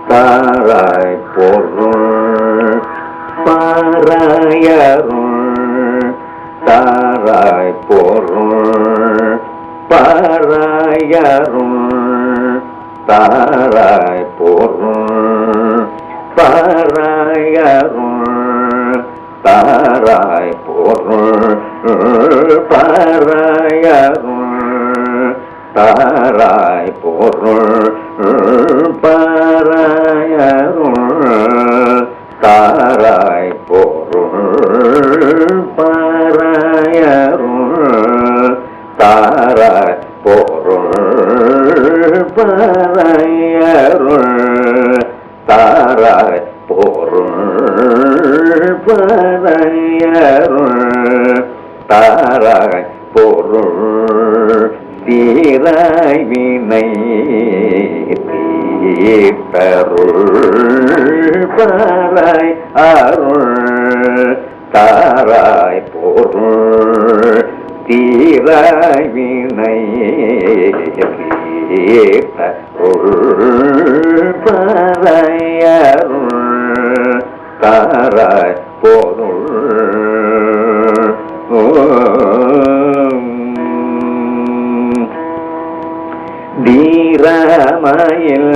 தாராய் பொருள் பாராயருள் தாராய் பொருள் பாராயருள் தாராய் பொருள் பாராயருள் தாராய் பொருள் பாராயருள் தாராய் பொருள் பாராயருள் தாராய் பொருள் பாராயருள் தாராய் பொருள் பாராயருள் தாராய் பொருள் பாராயருள் தாராய் பொருள் தீராய் வினை தீர்த்தருள் பாராய் அருள் தாராய் பொருள் தீராய் வினை தீர்த்தருள் பாராய் அருள் தாராய் பொருள் தீரமயில்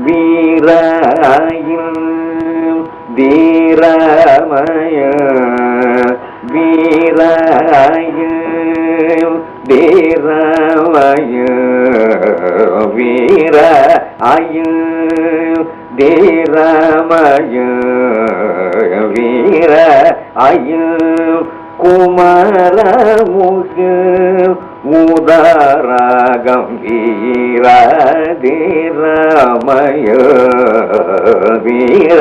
வீராயில் தீரமயில் வீராயில் தீரமயில் வீராயில் தீரமயில் வீராயில் குமரமுகு உதாராகம் வீரதீரமய வீர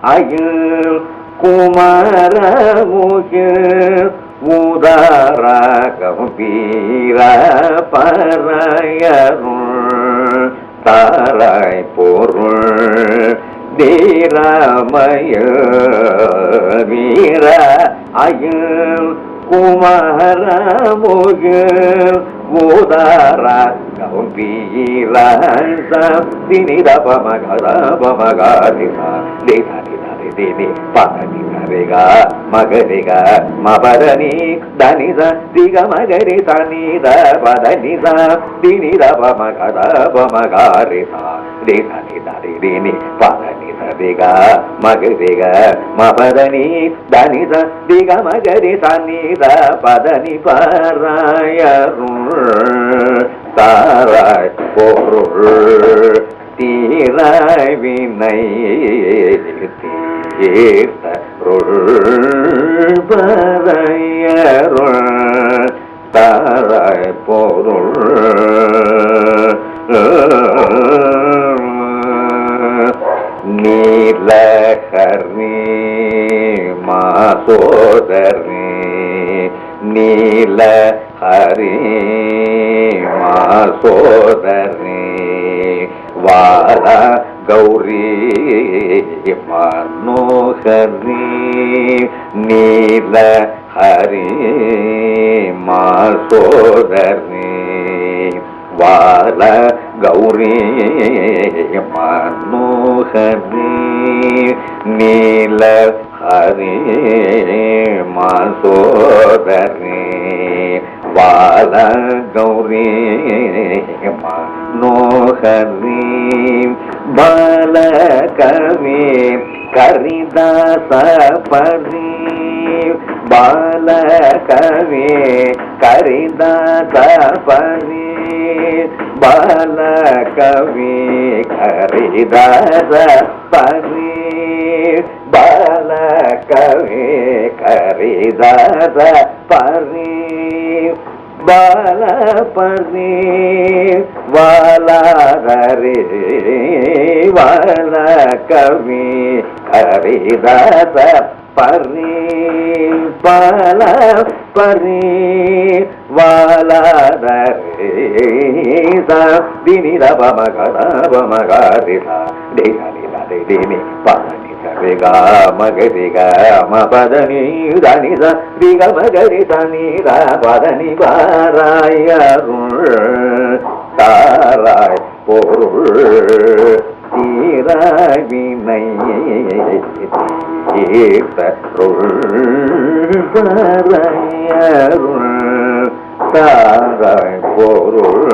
அயில் குமரமுகு உதாராகம் வீர பரையருள் தாராய் பொருள் தீரமய வீர அயில் குமாரமுகு உதாரா கம்பீர பதனி சரிகா மகரிகா மபரணி தனித திக மகரி தனித பதனித தினித பமகத பமகாரிதா தேனி தரிதினி பதனி சரிகா மகரிகா மபரணி தனித திக மகரி தனித பதனி பாராயருள் தாராய் பொருள் தீராய் வினை தீர்த்தருள் பாராயருள் தாராய் பொருள் நீலகர்ணி மாசோதர்ணி நீலஹரி மாசோதர்ணி வால கௌரி மனோகரி நீல ஹரி மாசோதரி வால கௌரி மனோகரி நீல ஹரி மாசோதரி வால கௌரி மனோகரி பாலகவி கரிதாச பரி பாலகவி கரிதாச பரி பாலகவி கரிதாச பரி பாலகவி கரிதாச பரி பால பரி வாலகரி வால கவி ஹரிதாச பரி பால பரி வாலகரி தினித பமகரிதா தேனி பதனி சரிகா மகரிகா மபதனி தனித திக மகரி தனித பதனி பாராயருள் தாராய் பொருள் தீராவினை தீர்த்தருள் தாராய் பொருள்